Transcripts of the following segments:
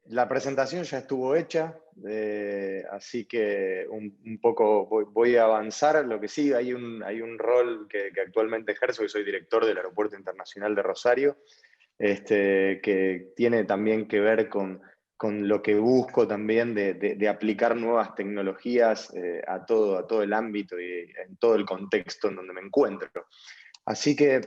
La presentación ya estuvo hecha, así que un poco voy a avanzar. Lo que sí, hay un rol que actualmente ejerzo, que soy director del Aeropuerto Internacional de Rosario, que tiene también que ver con lo que busco también de aplicar nuevas tecnologías a todo el ámbito y en todo el contexto en donde me encuentro. Así que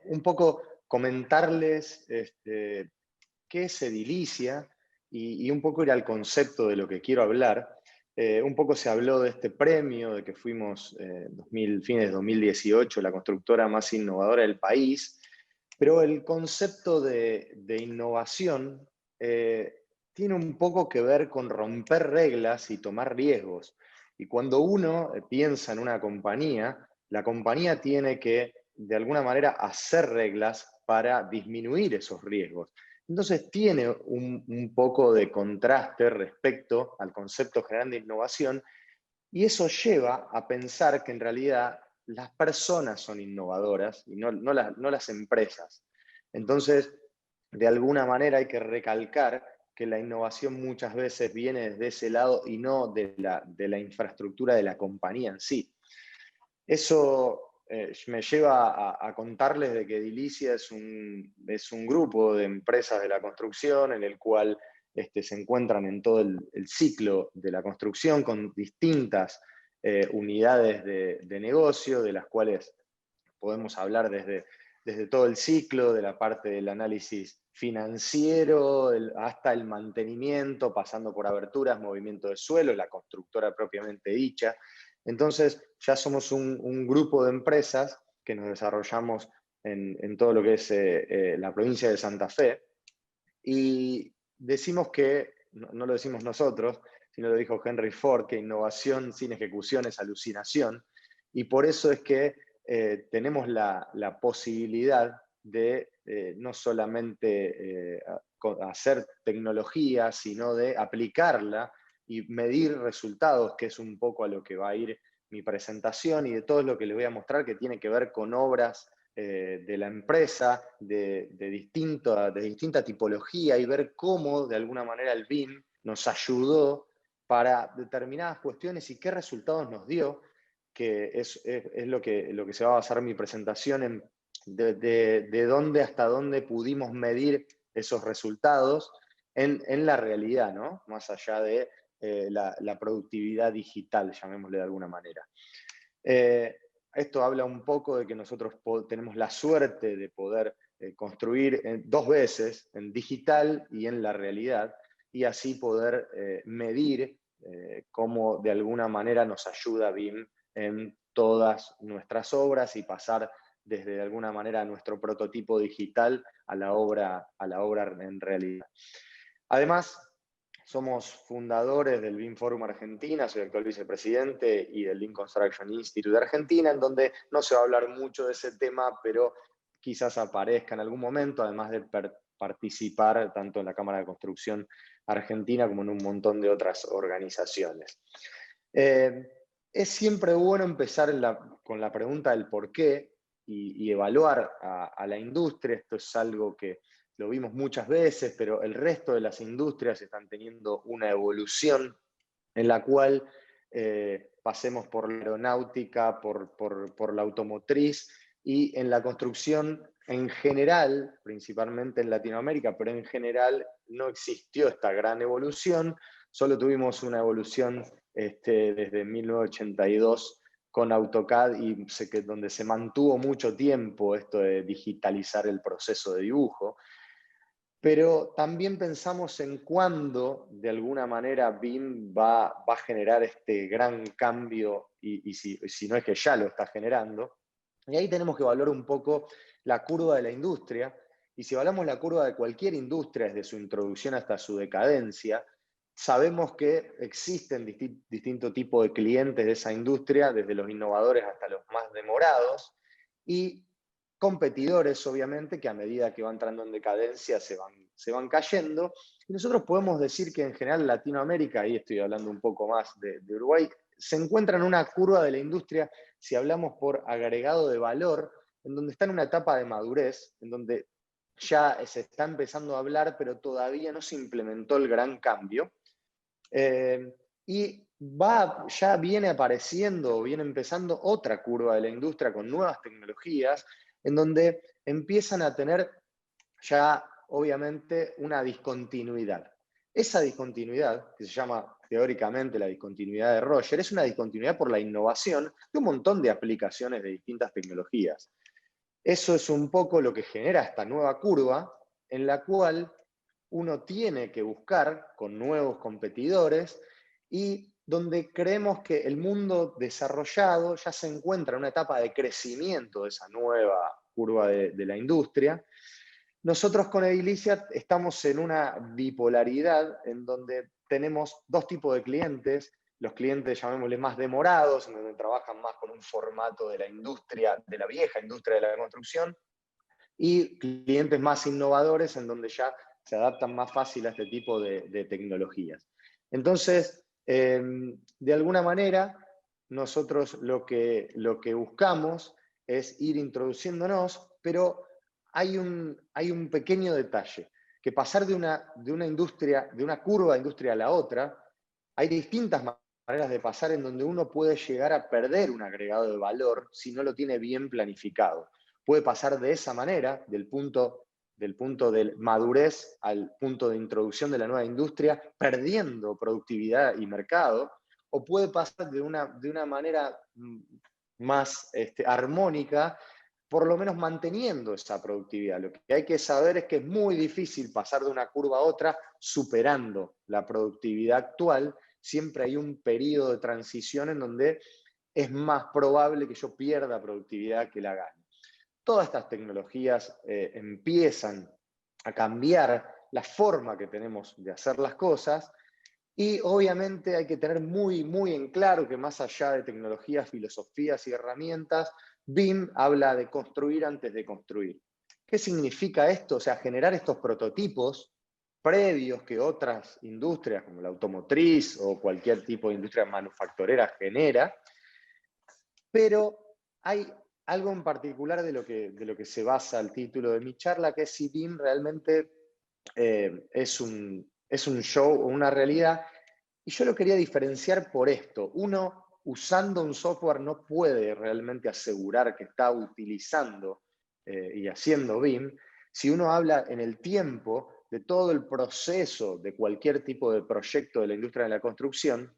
un poco comentarles qué es Edilicia y un poco ir al concepto de lo que quiero hablar. Un poco se habló de este premio, de que fuimos fines de 2018 la constructora más innovadora del país, pero el concepto de innovación tiene un poco que ver con romper reglas y tomar riesgos. Y cuando uno piensa en una compañía, la compañía tiene que, de alguna manera, hacer reglas para disminuir esos riesgos. Entonces tiene un poco de contraste respecto al concepto general de innovación, y eso lleva a pensar que en realidad las personas son innovadoras y no las empresas. Entonces, de alguna manera hay que recalcar que la innovación muchas veces viene desde ese lado y no de la infraestructura de la compañía en sí. Eso me lleva a contarles de que Edilicia es un grupo de empresas de la construcción en el cual se encuentran en todo el ciclo de la construcción con distintas unidades de negocio, de las cuales podemos hablar desde todo el ciclo, de la parte del análisis financiero hasta el mantenimiento, pasando por aberturas, movimiento de suelo, la constructora propiamente dicha. Entonces, ya somos un grupo de empresas que nos desarrollamos en todo lo que es la provincia de Santa Fe, y decimos que, no lo decimos nosotros, sino lo dijo Henry Ford, que innovación sin ejecución es alucinación, y por eso es que tenemos la posibilidad de no solamente hacer tecnología, sino de aplicarla y medir resultados, que es un poco a lo que va a ir mi presentación y de todo lo que les voy a mostrar, que tiene que ver con obras de la empresa, de distinta tipología, y ver cómo de alguna manera el BIM nos ayudó para determinadas cuestiones y qué resultados nos dio, que es lo que se va a basar mi presentación en de dónde hasta dónde pudimos medir esos resultados en la realidad, ¿no? Más allá de la productividad digital, llamémosle de alguna manera. Esto habla un poco de que nosotros tenemos la suerte de poder construir dos veces, en digital y en la realidad, y así poder medir cómo de alguna manera nos ayuda BIM en todas nuestras obras y pasar desde de alguna manera nuestro prototipo digital a la obra en realidad. Además, somos fundadores del BIM Forum Argentina, soy actual vicepresidente, y del BIM Construction Institute de Argentina, en donde no se va a hablar mucho de ese tema, pero quizás aparezca en algún momento, además de participar tanto en la Cámara de Construcción Argentina como en un montón de otras organizaciones. Es siempre bueno empezar con la pregunta del por qué y evaluar a la industria. Esto es algo que lo vimos muchas veces, pero el resto de las industrias están teniendo una evolución en la cual pasemos por la aeronáutica, por la automotriz, y en la construcción en general, principalmente en Latinoamérica, pero en general no existió esta gran evolución. Solo tuvimos una evolución desde 1982 con AutoCAD, donde se mantuvo mucho tiempo esto de digitalizar el proceso de dibujo. Pero también pensamos en cuándo, de alguna manera, BIM va a generar este gran cambio, y si no es que ya lo está generando. Y ahí tenemos que evaluar un poco la curva de la industria, y si evaluamos la curva de cualquier industria, desde su introducción hasta su decadencia, sabemos que existen distinto tipo de clientes de esa industria, desde los innovadores hasta los más demorados, y competidores, obviamente, que a medida que van entrando en decadencia se van cayendo. Y nosotros podemos decir que en general Latinoamérica, y estoy hablando un poco más de Uruguay, se encuentra en una curva de la industria, si hablamos por agregado de valor, en donde está en una etapa de madurez, en donde ya se está empezando a hablar, pero todavía no se implementó el gran cambio. Y ya viene apareciendo, viene empezando otra curva de la industria con nuevas tecnologías, en donde empiezan a tener ya obviamente una discontinuidad. Esa discontinuidad, que se llama teóricamente la discontinuidad de Roger, es una discontinuidad por la innovación de un montón de aplicaciones de distintas tecnologías. Eso es un poco lo que genera esta nueva curva en la cual uno tiene que buscar con nuevos competidores y donde creemos que el mundo desarrollado ya se encuentra en una etapa de crecimiento de esa nueva curva de la industria. Nosotros con Edilicia estamos en una bipolaridad en donde tenemos dos tipos de clientes, los clientes llamémosle más demorados, en donde trabajan más con un formato de la industria, de la vieja industria de la construcción, y clientes más innovadores en donde ya se adaptan más fácil a este tipo de tecnologías. Entonces, de alguna manera, nosotros lo que buscamos es ir introduciéndonos, pero hay un pequeño detalle, que pasar de una industria, de una curva de industria a la otra, hay distintas maneras de pasar en donde uno puede llegar a perder un agregado de valor si no lo tiene bien planificado. Puede pasar de esa manera, del punto de madurez al punto de introducción de la nueva industria, perdiendo productividad y mercado, o puede pasar de una manera más armónica, por lo menos manteniendo esa productividad. Lo que hay que saber es que es muy difícil pasar de una curva a otra superando la productividad actual. Siempre hay un periodo de transición en donde es más probable que yo pierda productividad que la gane. Todas estas tecnologías empiezan a cambiar la forma que tenemos de hacer las cosas y obviamente hay que tener muy, muy en claro que más allá de tecnologías, filosofías y herramientas, BIM habla de construir antes de construir. ¿Qué significa esto? O sea, generar estos prototipos previos que otras industrias como la automotriz o cualquier tipo de industria manufacturera genera, pero hay algo en particular de lo que se basa el título de mi charla, que es si BIM realmente es un show o una realidad. Y yo lo quería diferenciar por esto. Uno, usando un software, no puede realmente asegurar que está utilizando y haciendo BIM. Si uno habla en el tiempo de todo el proceso de cualquier tipo de proyecto de la industria de la construcción,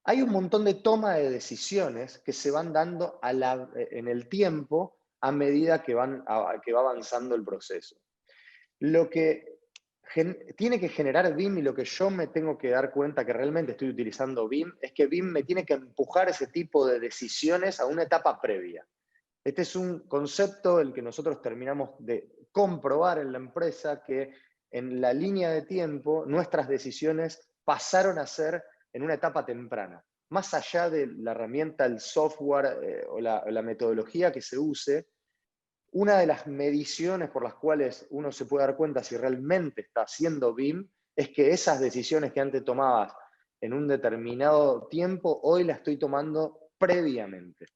hay un montón de toma de decisiones que se van dando en el tiempo a medida que va avanzando el proceso. Lo que tiene que generar BIM y lo que yo me tengo que dar cuenta que realmente estoy utilizando BIM es que BIM me tiene que empujar ese tipo de decisiones a una etapa previa. Este es un concepto el que nosotros terminamos de comprobar en la empresa, que en la línea de tiempo nuestras decisiones pasaron a ser en una etapa temprana. Más allá de la herramienta, el software o la metodología que se use, una de las mediciones por las cuales uno se puede dar cuenta si realmente está haciendo BIM es que esas decisiones que antes tomabas en un determinado tiempo, hoy las estoy tomando previamente.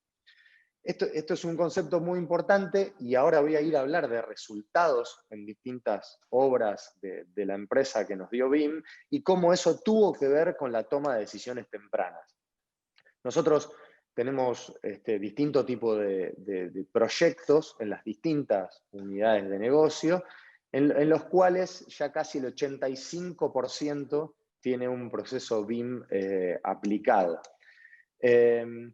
Esto es un concepto muy importante y ahora voy a ir a hablar de resultados en distintas obras de la empresa que nos dio BIM y cómo eso tuvo que ver con la toma de decisiones tempranas. Nosotros tenemos distinto tipo de proyectos en las distintas unidades de negocio, en los cuales ya casi el 85% tiene un proceso BIM aplicado. Este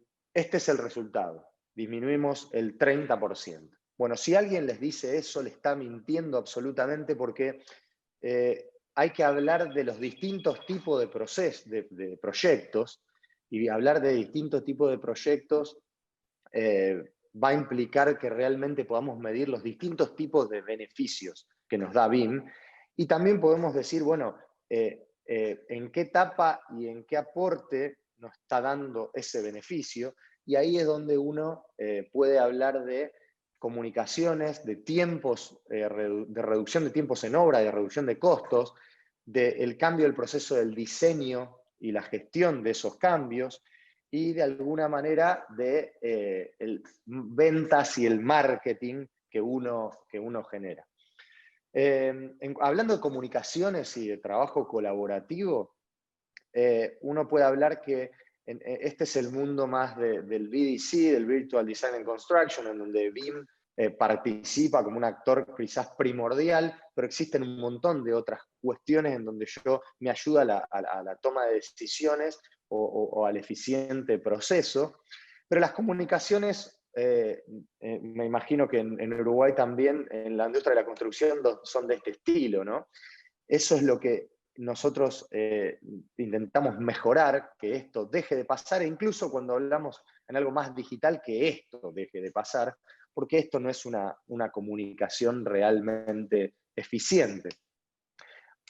es el resultado. Disminuimos el 30%. Bueno, si alguien les dice eso, le está mintiendo absolutamente, porque hay que hablar de los distintos tipos de proyectos, y hablar de distintos tipos de proyectos va a implicar que realmente podamos medir los distintos tipos de beneficios que nos da BIM, y también podemos decir, bueno, en qué etapa y en qué aporte nos está dando ese beneficio, y ahí es donde uno puede hablar de comunicaciones, de tiempos, de reducción de tiempos en obra, de reducción de costos, del cambio del proceso del diseño y la gestión de esos cambios, y de alguna manera de ventas y el marketing que uno genera. Hablando de comunicaciones y de trabajo colaborativo, uno puede hablar que este es el mundo más del VDC, del Virtual Design and Construction, en donde BIM participa como un actor quizás primordial, pero existen un montón de otras cuestiones en donde yo me ayuda a la toma de decisiones o al eficiente proceso. Pero las comunicaciones, me imagino que en Uruguay también, en la industria de la construcción, son de este estilo, ¿no? Eso es lo que nosotros intentamos mejorar, que esto deje de pasar, e incluso cuando hablamos en algo más digital, que esto deje de pasar, porque esto no es una comunicación realmente eficiente.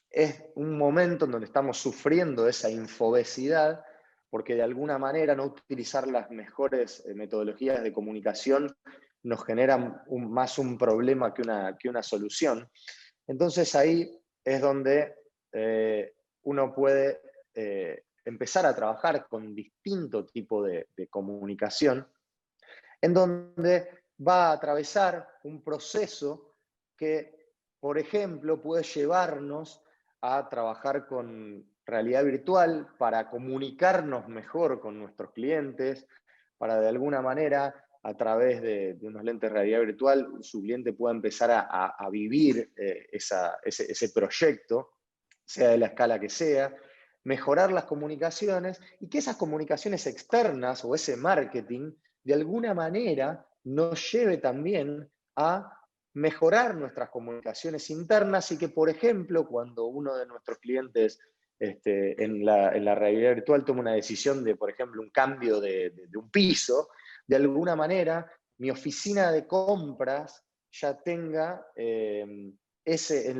Es un momento en donde estamos sufriendo esa infobesidad, porque de alguna manera no utilizar las mejores metodologías de comunicación nos genera más un problema que una solución. Entonces ahí es donde uno puede empezar a trabajar con distinto tipo de comunicación, en donde va a atravesar un proceso que, por ejemplo, puede llevarnos a trabajar con realidad virtual para comunicarnos mejor con nuestros clientes, para de alguna manera, a través de unos lentes de realidad virtual, su cliente pueda empezar a vivir ese proyecto, sea de la escala que sea, mejorar las comunicaciones y que esas comunicaciones externas o ese marketing de alguna manera nos lleve también a mejorar nuestras comunicaciones internas y que, por ejemplo, cuando uno de nuestros clientes en la realidad virtual toma una decisión de, por ejemplo, un cambio de un piso, de alguna manera mi oficina de compras ya tenga en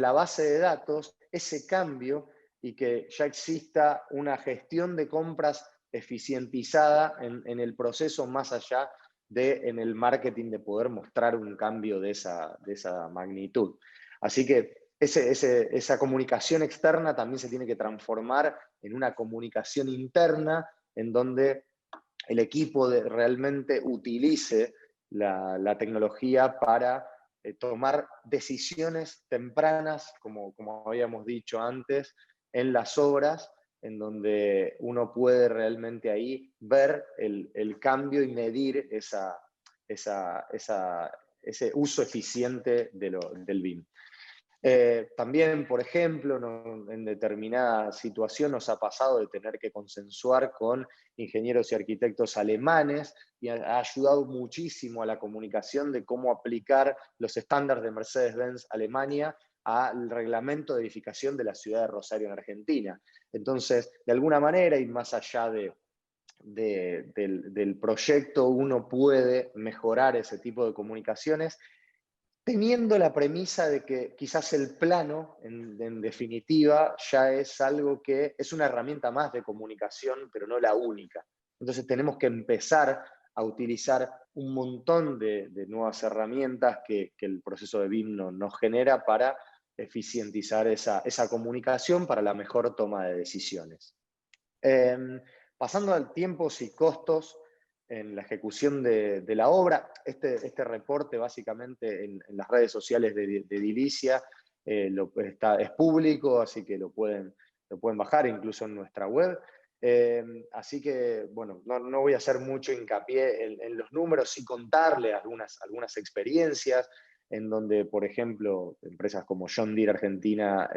la base de datos ese cambio y que ya exista una gestión de compras eficientizada en el proceso más allá en el marketing de poder mostrar un cambio de esa magnitud. Así que esa comunicación externa también se tiene que transformar en una comunicación interna en donde el equipo realmente utilice la tecnología para tomar decisiones tempranas, como habíamos dicho antes, en las obras, en donde uno puede realmente ahí ver el cambio y medir ese uso eficiente del BIM. También, por ejemplo, en determinada situación nos ha pasado de tener que consensuar con ingenieros y arquitectos alemanes y ha ayudado muchísimo a la comunicación de cómo aplicar los estándares de Mercedes-Benz Alemania al reglamento de edificación de la ciudad de Rosario en Argentina. Entonces, de alguna manera, y más allá del proyecto, uno puede mejorar ese tipo de comunicaciones teniendo la premisa de que quizás el plano, en definitiva, ya es algo que es una herramienta más de comunicación, pero no la única. Entonces tenemos que empezar a utilizar un montón de nuevas herramientas que el proceso de BIM nos genera para eficientizar esa comunicación para la mejor toma de decisiones. Pasando al tiempos y costos en la ejecución de la obra, este reporte básicamente en las redes sociales de Edilicia es público, así que lo pueden bajar incluso en nuestra web. Así que, bueno, no voy a hacer mucho hincapié en los números y contarle algunas experiencias en donde, por ejemplo, empresas como John Deere Argentina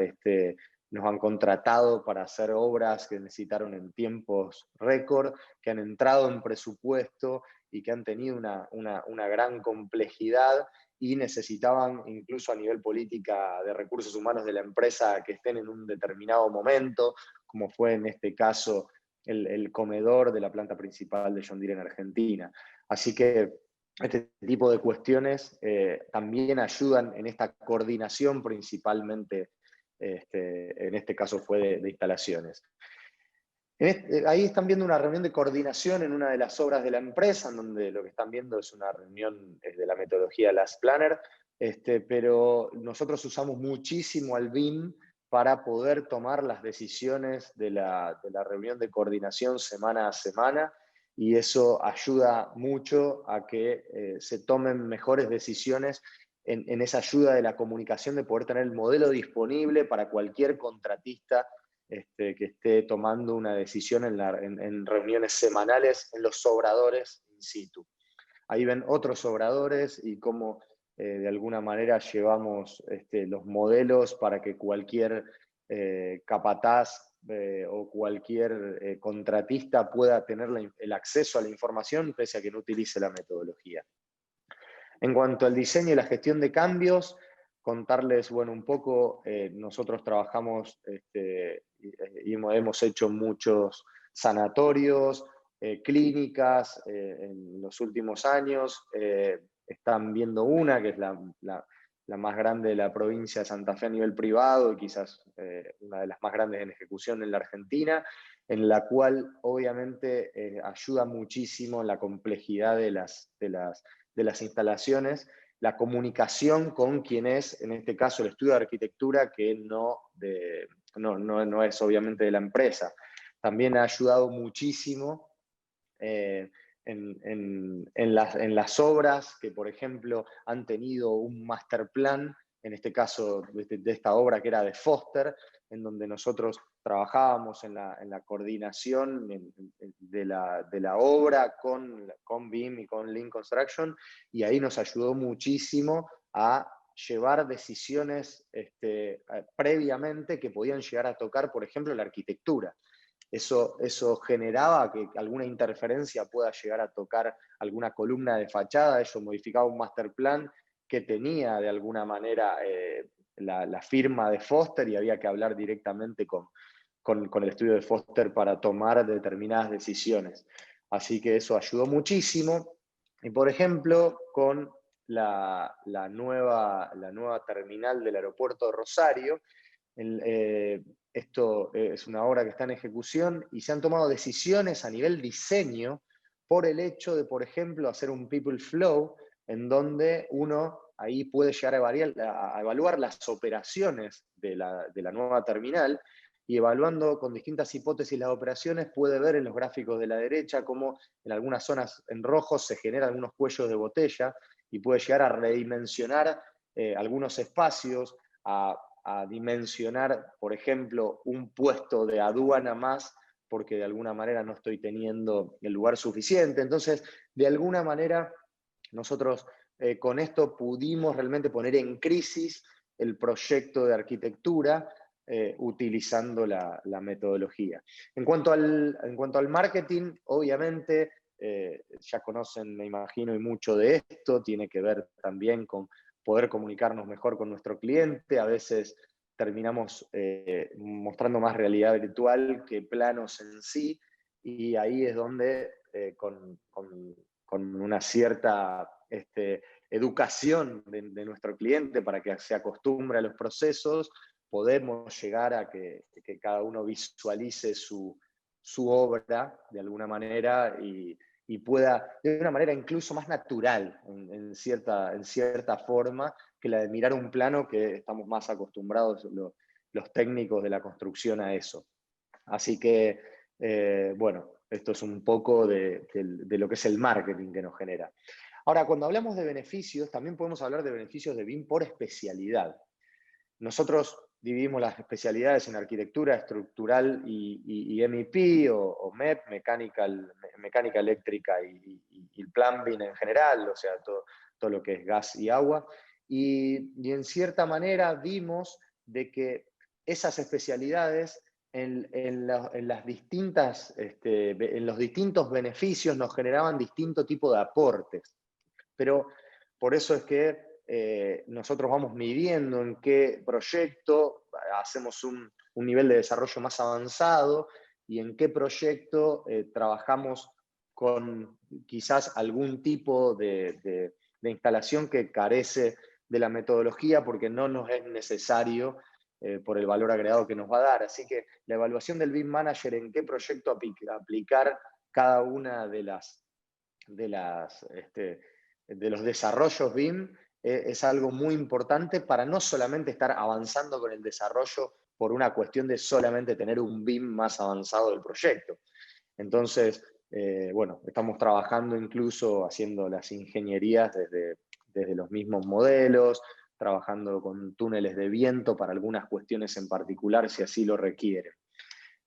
nos han contratado para hacer obras que necesitaron en tiempos récord, que han entrado en presupuesto y que han tenido una gran complejidad y necesitaban incluso a nivel política de recursos humanos de la empresa que estén en un determinado momento, como fue en este caso el comedor de la planta principal de John Deere en Argentina. Así que este tipo de cuestiones también ayudan en esta coordinación principalmente. En este caso fue de instalaciones. Ahí están viendo una reunión de coordinación en una de las obras de la empresa, en donde lo que están viendo es una reunión de la metodología Last Planner, pero nosotros usamos muchísimo al BIM para poder tomar las decisiones de la reunión de coordinación semana a semana, y eso ayuda mucho a que se tomen mejores decisiones en esa ayuda de la comunicación, de poder tener el modelo disponible para cualquier contratista que esté tomando una decisión en reuniones semanales en los obradores in situ. Ahí ven otros obradores y cómo de alguna manera llevamos los modelos para que cualquier capataz o cualquier contratista pueda tener el acceso a la información pese a que no utilice la metodología. En cuanto al diseño y la gestión de cambios, contarles, bueno, un poco, nosotros trabajamos y hemos hecho muchos sanatorios, clínicas en los últimos años. Están viendo una, que es la más grande de la provincia de Santa Fe a nivel privado, y quizás una de las más grandes en ejecución en la Argentina, en la cual obviamente ayuda muchísimo en la complejidad de las instalaciones, la comunicación con quien es, en este caso, el estudio de arquitectura, que no es obviamente de la empresa. También ha ayudado muchísimo en las obras que, por ejemplo, han tenido un master plan, en este caso de esta obra que era de Foster, en donde nosotros trabajábamos en la coordinación de la obra con BIM y con Lean Construction, y ahí nos ayudó muchísimo a llevar decisiones previamente que podían llegar a tocar, por ejemplo, la arquitectura. Eso generaba que alguna interferencia pueda llegar a tocar alguna columna de fachada. Eso modificaba un master plan que tenía de alguna manera la firma de Foster, y había que hablar directamente con el estudio de Foster para tomar determinadas decisiones. Así que eso ayudó muchísimo. Y por ejemplo, con la nueva terminal del aeropuerto de Rosario, esto es una obra que está en ejecución y se han tomado decisiones a nivel diseño por el hecho de, por ejemplo, hacer un people flow en donde uno ahí puede llegar a evaluar las operaciones de la nueva terminal, y evaluando con distintas hipótesis las operaciones puede ver en los gráficos de la derecha cómo en algunas zonas en rojo se generan algunos cuellos de botella, y puede llegar a redimensionar algunos espacios, a dimensionar, por ejemplo, un puesto de aduana más, porque de alguna manera no estoy teniendo el lugar suficiente. Entonces, de alguna manera, nosotros con esto pudimos realmente poner en crisis el proyecto de arquitectura utilizando la metodología. En cuanto al marketing, obviamente, ya conocen, me imagino, y mucho de esto, tiene que ver también con poder comunicarnos mejor con nuestro cliente. A veces terminamos mostrando más realidad virtual que planos en sí, y ahí es donde con una cierta educación de nuestro cliente para que se acostumbre a los procesos, podemos llegar a que cada uno visualice su obra de alguna manera y pueda, de una manera incluso más natural, en cierta forma, que la de mirar un plano, que estamos más acostumbrados los técnicos de la construcción a eso. Así que, bueno, esto es un poco de lo que es el marketing que nos genera. Ahora, cuando hablamos de beneficios, también podemos hablar de beneficios de BIM por especialidad. Nosotros dividimos las especialidades en arquitectura estructural y MEP o MEP, mecánica eléctrica y plumbing en general, o sea, todo lo que es gas y agua. Y en cierta manera vimos de que esas especialidades en los distintos beneficios nos generaban distinto tipo de aportes. Pero por eso es que nosotros vamos midiendo en qué proyecto hacemos un nivel de desarrollo más avanzado y en qué proyecto trabajamos con quizás algún tipo de instalación que carece de la metodología porque no nos es necesario por el valor agregado que nos va a dar. Así que la evaluación del BIM Manager, en qué proyecto aplicar cada una de los desarrollos BIM, es algo muy importante para no solamente estar avanzando con el desarrollo por una cuestión de solamente tener un BIM más avanzado del proyecto. Entonces, bueno, estamos trabajando incluso haciendo las ingenierías desde los mismos modelos, trabajando con túneles de viento para algunas cuestiones en particular, si así lo requieren.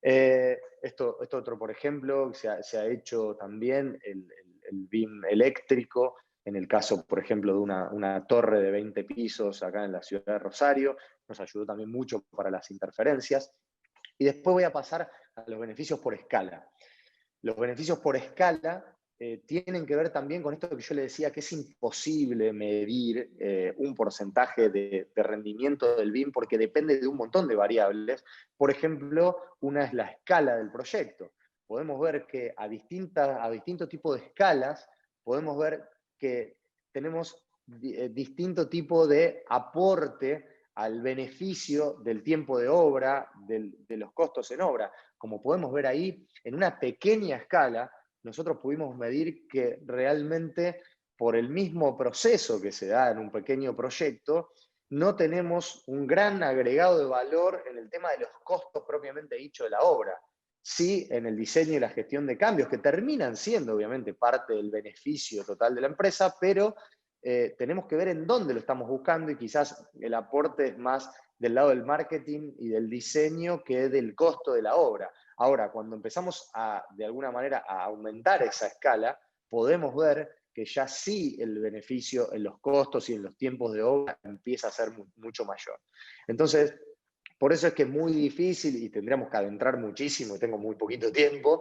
Esto otro, por ejemplo, se ha hecho también el BIM eléctrico, en el caso, por ejemplo, de una torre de 20 pisos acá en la ciudad de Rosario, nos ayudó también mucho para las interferencias. Y después voy a pasar a los beneficios por escala. Los beneficios por escala tienen que ver también con esto que yo le decía, que es imposible medir un porcentaje de rendimiento del BIM porque depende de un montón de variables. Por ejemplo, una es la escala del proyecto. Podemos ver que a distintos tipos de escalas, podemos ver que tenemos distinto tipo de aporte al beneficio del tiempo de obra, de los costos en obra. Como podemos ver ahí, en una pequeña escala, nosotros pudimos medir que realmente por el mismo proceso que se da en un pequeño proyecto, no tenemos un gran agregado de valor en el tema de los costos propiamente dicho de la obra. Sí, en el diseño y la gestión de cambios, que terminan siendo obviamente parte del beneficio total de la empresa, pero tenemos que ver en dónde lo estamos buscando y quizás el aporte es más del lado del marketing y del diseño que del costo de la obra. Ahora, cuando empezamos de alguna manera a aumentar esa escala, podemos ver que ya sí el beneficio en los costos y en los tiempos de obra empieza a ser mucho mayor. Entonces, por eso es que es muy difícil y tendríamos que adentrar muchísimo, tengo muy poquito tiempo,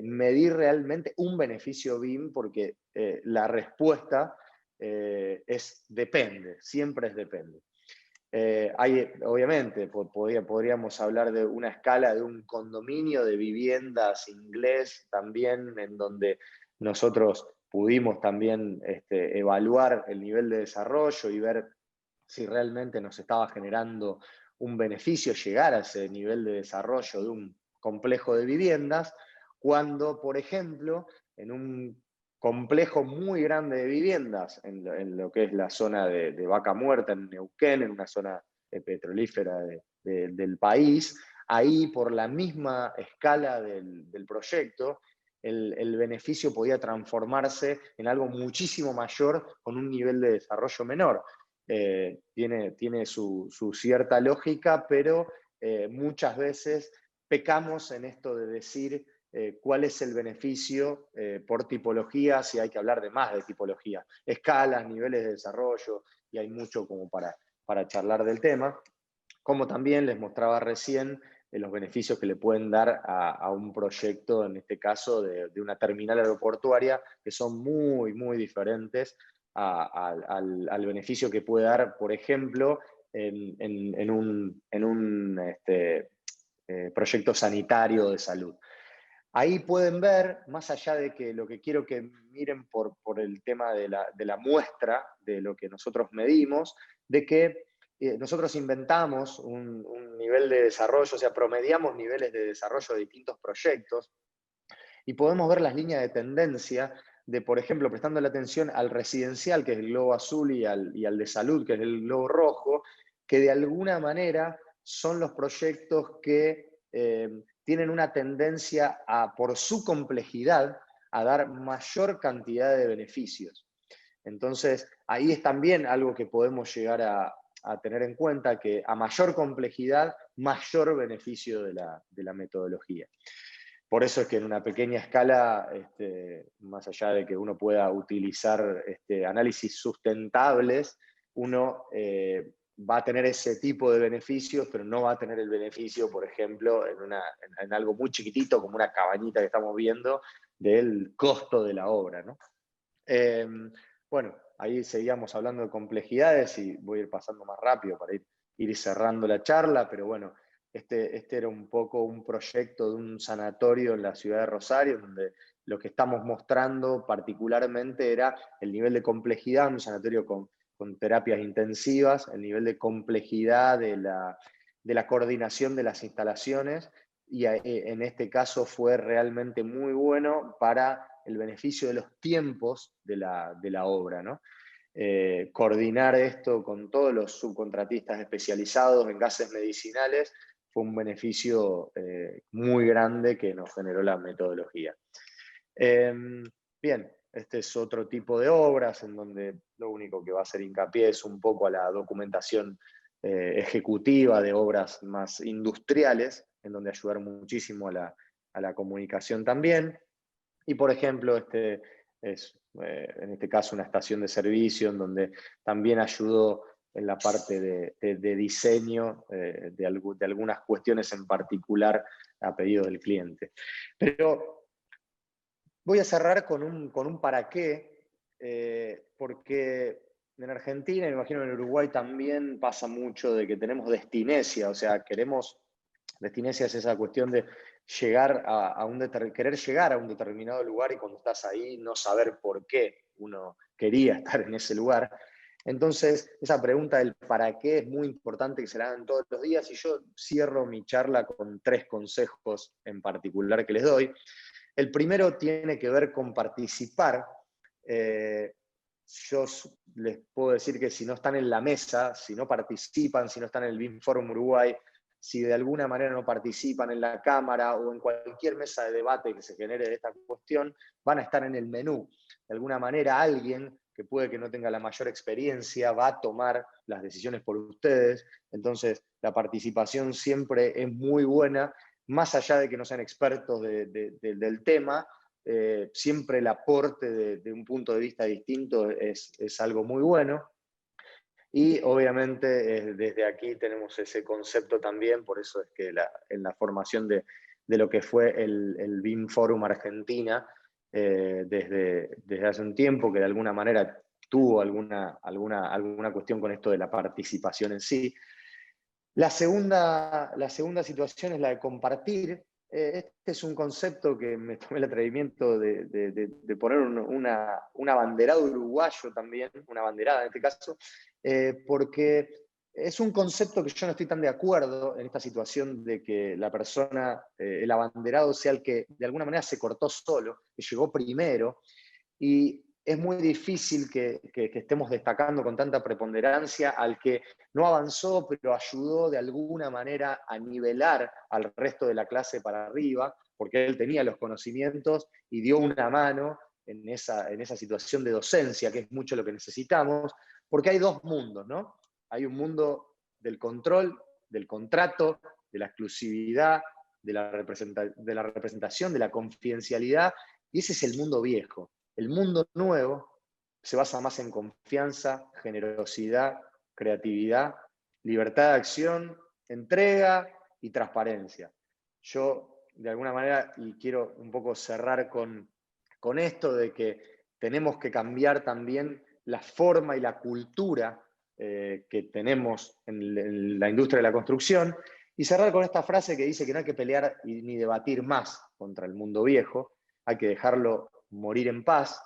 medir realmente un beneficio BIM porque la respuesta depende, siempre es depende. Obviamente, podríamos hablar de una escala de un condominio de viviendas inglés también, en donde nosotros pudimos también evaluar el nivel de desarrollo y ver si realmente nos estaba generando un beneficio llegar a ese nivel de desarrollo de un complejo de viviendas, cuando, por ejemplo, en un complejo muy grande de viviendas, en lo que es la zona de Vaca Muerta, en Neuquén, en una zona petrolífera del país, ahí por la misma escala del proyecto, el beneficio podía transformarse en algo muchísimo mayor con un nivel de desarrollo menor. Tiene su cierta lógica, pero muchas veces pecamos en esto de decir cuál es el beneficio por tipología, si hay que hablar de más de tipología, escalas, niveles de desarrollo, y hay mucho como para charlar del tema, como también les mostraba recién los beneficios que le pueden dar a un proyecto, en este caso de una terminal aeroportuaria, que son muy, muy diferentes al beneficio que puede dar, por ejemplo, en un proyecto sanitario de salud. Ahí pueden ver, más allá de que lo que quiero que miren por el tema de la muestra, de lo que nosotros medimos, de que nosotros inventamos un nivel de desarrollo, o sea, promediamos niveles de desarrollo de distintos proyectos, y podemos ver las líneas de tendencia de, por ejemplo, prestando la atención al residencial, que es el globo azul, y al de salud, que es el globo rojo, que de alguna manera son los proyectos que tienen una tendencia por su complejidad, a dar mayor cantidad de beneficios. Entonces, ahí es también algo que podemos llegar a tener en cuenta, que a mayor complejidad, mayor beneficio de la metodología. Por eso es que en una pequeña escala, más allá de que uno pueda utilizar análisis sustentables, uno va a tener ese tipo de beneficios, pero no va a tener el beneficio, por ejemplo, en algo muy chiquitito, como una cabañita que estamos viendo, del costo de la obra, ¿no? Bueno, ahí seguíamos hablando de complejidades y voy a ir pasando más rápido para ir cerrando la charla, pero bueno, este era un poco un proyecto de un sanatorio en la ciudad de Rosario, donde lo que estamos mostrando particularmente era el nivel de complejidad, un sanatorio con terapias intensivas, el nivel de complejidad de la coordinación de las instalaciones, y en este caso fue realmente muy bueno para el beneficio de los tiempos de la obra, ¿no? Coordinar esto con todos los subcontratistas especializados en gases medicinales fue un beneficio muy grande que nos generó la metodología. Bien, este es otro tipo de obras en donde lo único que va a hacer hincapié es un poco a la documentación ejecutiva de obras más industriales, en donde ayudar muchísimo a la comunicación también. Y por ejemplo, este es en este caso una estación de servicio en donde también ayudó en la parte de diseño de algunas cuestiones en particular a pedido del cliente. Pero voy a cerrar con un para qué, porque en Argentina, y me imagino en Uruguay también pasa mucho de que tenemos destinesia, o sea, destinesia es esa cuestión de llegar querer llegar a un determinado lugar y cuando estás ahí no saber por qué uno quería estar en ese lugar. Entonces, esa pregunta del para qué es muy importante que se la hagan todos los días y yo cierro mi charla con 3 consejos en particular que les doy. El primero tiene que ver con participar. Yo les puedo decir que si no están en la mesa, si no participan, si no están en el BIM Forum Uruguay, si de alguna manera no participan en la Cámara o en cualquier mesa de debate que se genere de esta cuestión, van a estar en el menú. De alguna manera alguien que puede que no tenga la mayor experiencia va a tomar las decisiones por ustedes. Entonces, la participación siempre es muy buena, más allá de que no sean expertos del tema, siempre el aporte de un punto de vista distinto es algo muy bueno. Y obviamente desde aquí tenemos ese concepto también, por eso es que en la formación de lo que fue el BIM Forum Argentina, desde hace un tiempo, que de alguna manera tuvo alguna cuestión con esto de la participación en sí. La segunda situación es la de compartir. Este es un concepto que me tomé el atrevimiento de poner un abanderado uruguayo también, una banderada en este caso, porque es un concepto que yo no estoy tan de acuerdo en esta situación de que la persona, el abanderado, sea el que de alguna manera se cortó solo, que llegó primero, y es muy difícil que estemos destacando con tanta preponderancia al que no avanzó, pero ayudó de alguna manera a nivelar al resto de la clase para arriba, porque él tenía los conocimientos y dio una mano en esa situación de docencia, que es mucho lo que necesitamos, porque hay dos mundos, ¿no? Hay un mundo del control, del contrato, de la exclusividad, de la representación, de la confidencialidad, y ese es el mundo viejo. El mundo nuevo se basa más en confianza, generosidad, creatividad, libertad de acción, entrega y transparencia. Yo, de alguna manera, y quiero un poco cerrar con esto de que tenemos que cambiar también la forma y la cultura que tenemos en la industria de la construcción, y cerrar con esta frase que dice que no hay que pelear ni debatir más contra el mundo viejo, hay que dejarlo morir en paz,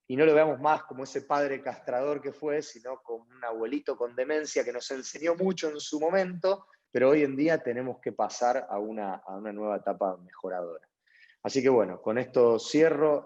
y no lo veamos más como ese padre castrador que fue, sino como un abuelito con demencia que nos enseñó mucho en su momento, pero hoy en día tenemos que pasar a una nueva etapa mejoradora. Así que bueno, con esto cierro.